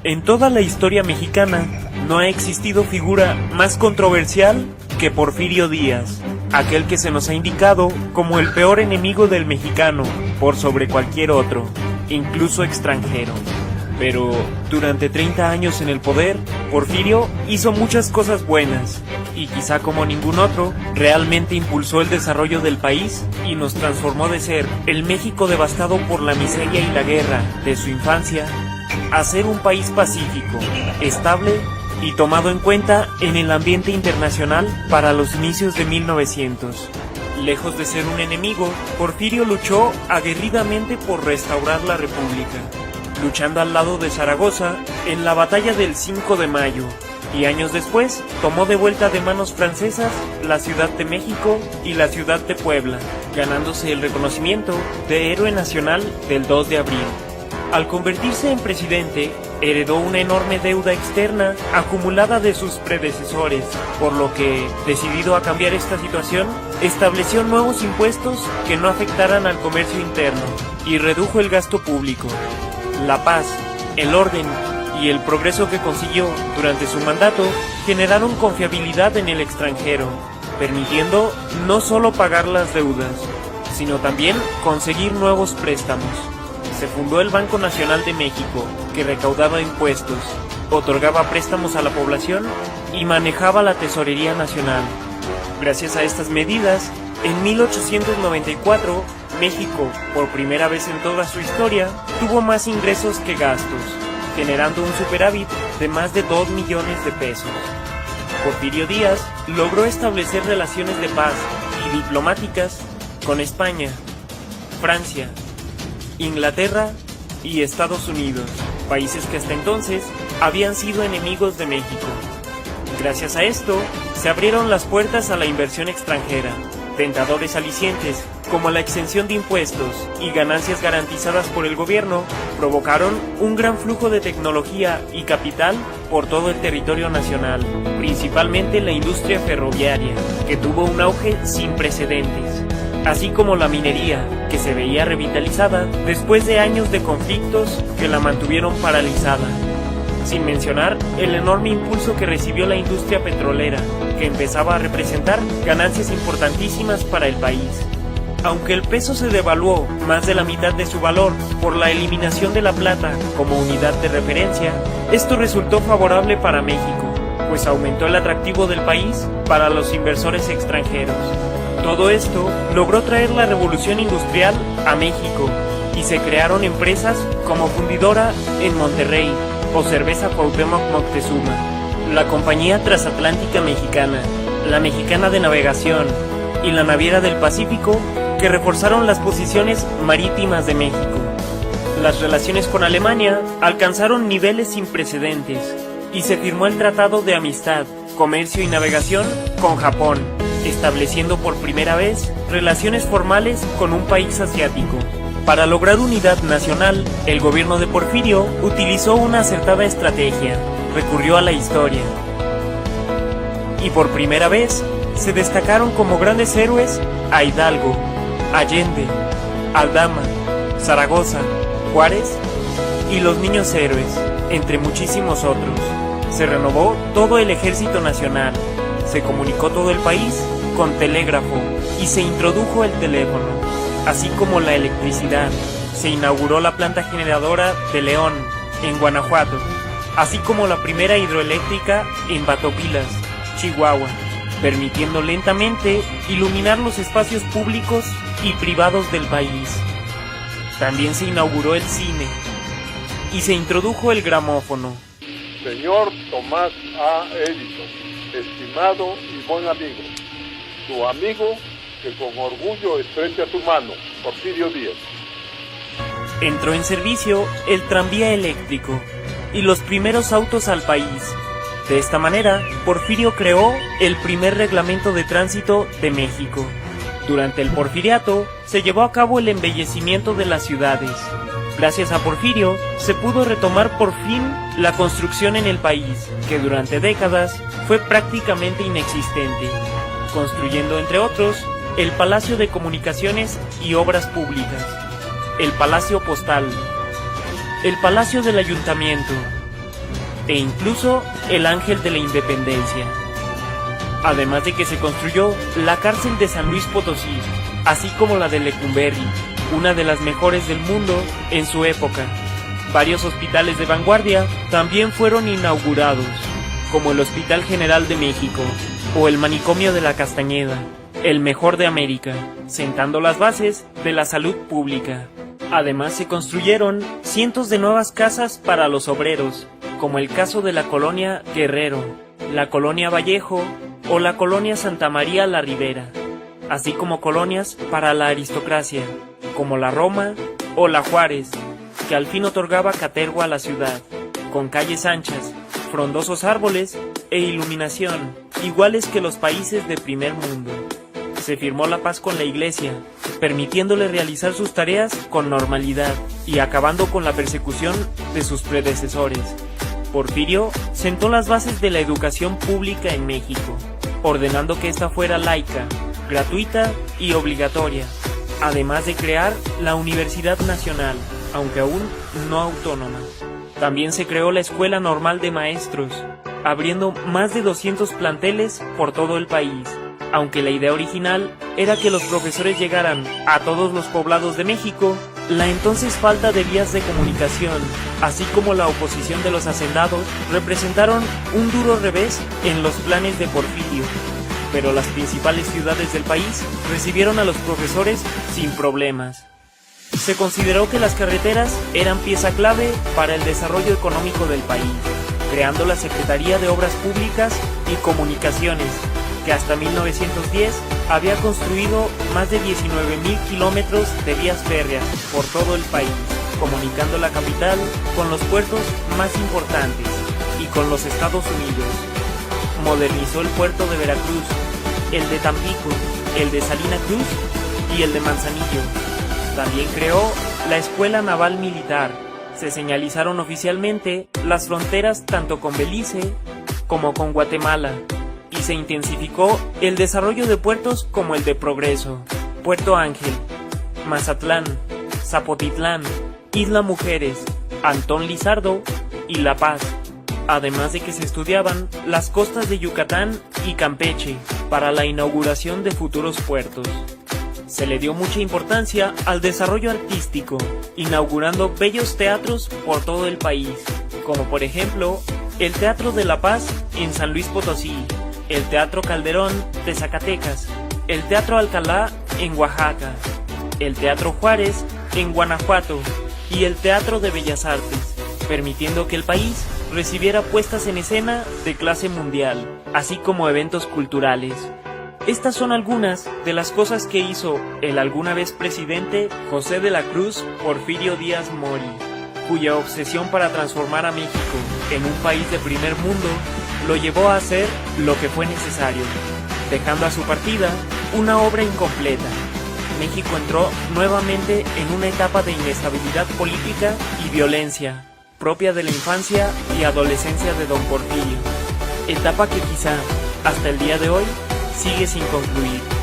En toda la historia mexicana no ha existido figura más controversial que Porfirio Díaz, aquel que se nos ha indicado como el peor enemigo del mexicano por sobre cualquier otro, incluso extranjero. Pero durante 30 años en el poder, Porfirio hizo muchas cosas buenas y quizá como ningún otro, realmente impulsó el desarrollo del país y nos transformó de ser el México devastado por la miseria y la guerra de su infancia a ser un país pacífico, estable y tomado en cuenta en el ambiente internacional para los inicios de 1900. Lejos de ser un enemigo, Porfirio luchó aguerridamente por restaurar la República, luchando al lado de Zaragoza en la batalla del 5 de mayo, y años después tomó de vuelta de manos francesas la Ciudad de México y la Ciudad de Puebla, ganándose el reconocimiento de héroe nacional del 2 de abril. Al convertirse en presidente, heredó una enorme deuda externa acumulada de sus predecesores, por lo que, decidido a cambiar esta situación, estableció nuevos impuestos que no afectaran al comercio interno y redujo el gasto público. La paz, el orden y el progreso que consiguió durante su mandato generaron confiabilidad en el extranjero, permitiendo no solo pagar las deudas, sino también conseguir nuevos préstamos. Se fundó el Banco Nacional de México, que recaudaba impuestos, otorgaba préstamos a la población y manejaba la Tesorería Nacional. Gracias a estas medidas, en 1894, México, por primera vez en toda su historia, tuvo más ingresos que gastos, generando un superávit de más de 2 millones de pesos. Porfirio Díaz logró establecer relaciones de paz y diplomáticas con España, Francia, Inglaterra y Estados Unidos, países que hasta entonces habían sido enemigos de México. Gracias a esto, se abrieron las puertas a la inversión extranjera. Tentadores alicientes, como la exención de impuestos y ganancias garantizadas por el gobierno, provocaron un gran flujo de tecnología y capital por todo el territorio nacional, principalmente la industria ferroviaria, que tuvo un auge sin precedentes, así como la minería, que se veía revitalizada después de años de conflictos que la mantuvieron paralizada. Sin mencionar el enorme impulso que recibió la industria petrolera, que empezaba a representar ganancias importantísimas para el país. Aunque el peso se devaluó más de la mitad de su valor por la eliminación de la plata como unidad de referencia, esto resultó favorable para México, pues aumentó el atractivo del país para los inversores extranjeros. Todo esto logró traer la revolución industrial a México y se crearon empresas como Fundidora en Monterrey o Cerveza Cuauhtémoc Moctezuma, la Compañía Transatlántica Mexicana, la Mexicana de Navegación y la Naviera del Pacífico, que reforzaron las posiciones marítimas de México. Las relaciones con Alemania alcanzaron niveles sin precedentes y se firmó el Tratado de Amistad, Comercio y Navegación con Japón, estableciendo por primera vez relaciones formales con un país asiático. Para lograr unidad nacional, el gobierno de Porfirio utilizó una acertada estrategia, recurrió a la historia. Y por primera vez, se destacaron como grandes héroes a Hidalgo, Allende, Aldama, Zaragoza, Juárez y los niños héroes, entre muchísimos otros. Se renovó todo el ejército nacional, se comunicó todo el país con telégrafo y se introdujo el teléfono, así como la electricidad. Se inauguró la planta generadora de León, en Guanajuato, así como la primera hidroeléctrica en Batopilas, Chihuahua, permitiendo lentamente iluminar los espacios públicos y privados del país. También se inauguró el cine y se introdujo el gramófono. Señor Tomás A. Edison, estimado y buen amigo, tu amigo que con orgullo estrecha tu mano, Porfirio Díaz. Entró en servicio el tranvía eléctrico y los primeros autos al país. De esta manera, Porfirio creó el primer reglamento de tránsito de México. Durante el porfiriato, se llevó a cabo el embellecimiento de las ciudades. Gracias a Porfirio, se pudo retomar por fin la construcción en el país, que durante décadas fue prácticamente inexistente, construyendo entre otros el Palacio de Comunicaciones y Obras Públicas, el Palacio Postal, el Palacio del Ayuntamiento, e incluso el Ángel de la Independencia. Además de que se construyó la cárcel de San Luis Potosí, así como la de Lecumberri, una de las mejores del mundo en su época. Varios hospitales de vanguardia también fueron inaugurados, como el Hospital General de México o el Manicomio de la Castañeda, el mejor de América, sentando las bases de la salud pública. Además se construyeron cientos de nuevas casas para los obreros, como el caso de la colonia Guerrero, la colonia Vallejo o la colonia Santa María la Ribera, así como colonias para la aristocracia, como la Roma o la Juárez, que al fin otorgaba caterva a la ciudad, con calles anchas, frondosos árboles e iluminación, iguales que los países de primer mundo. Se firmó la paz con la Iglesia, permitiéndole realizar sus tareas con normalidad y acabando con la persecución de sus predecesores. Porfirio sentó las bases de la educación pública en México, ordenando que ésta fuera laica, gratuita y obligatoria, además de crear la Universidad Nacional, aunque aún no autónoma. También se creó la Escuela Normal de Maestros, abriendo más de 200 planteles por todo el país, aunque la idea original era que los profesores llegaran a todos los poblados de México. La entonces falta de vías de comunicación, así como la oposición de los hacendados, representaron un duro revés en los planes de Porfirio, pero las principales ciudades del país recibieron a los profesores sin problemas. Se consideró que las carreteras eran pieza clave para el desarrollo económico del país, creando la Secretaría de Obras Públicas y Comunicaciones, que hasta 1910 había construido más de 19,000 kilómetros de vías férreas por todo el país, comunicando la capital con los puertos más importantes y con los Estados Unidos. Modernizó el puerto de Veracruz, el de Tampico, el de Salina Cruz y el de Manzanillo. También creó la Escuela Naval Militar. Se señalizaron oficialmente las fronteras tanto con Belice como con Guatemala, y se intensificó el desarrollo de puertos como el de Progreso, Puerto Ángel, Mazatlán, Zapotitlán, Isla Mujeres, Antón Lizardo y La Paz, además de que se estudiaban las costas de Yucatán y Campeche para la inauguración de futuros puertos. Se le dio mucha importancia al desarrollo artístico, inaugurando bellos teatros por todo el país, como por ejemplo el Teatro de La Paz en San Luis Potosí, el Teatro Calderón de Zacatecas, el Teatro Alcalá en Oaxaca, el Teatro Juárez en Guanajuato y el Teatro de Bellas Artes, permitiendo que el país recibiera puestas en escena de clase mundial, así como eventos culturales. Estas son algunas de las cosas que hizo el alguna vez presidente José de la Cruz Porfirio Díaz Mori, cuya obsesión para transformar a México en un país de primer mundo lo llevó a hacer lo que fue necesario, dejando a su partida una obra incompleta. México entró nuevamente en una etapa de inestabilidad política y violencia, propia de la infancia y adolescencia de don Porfirio, etapa que quizá, hasta el día de hoy, sigue sin concluir.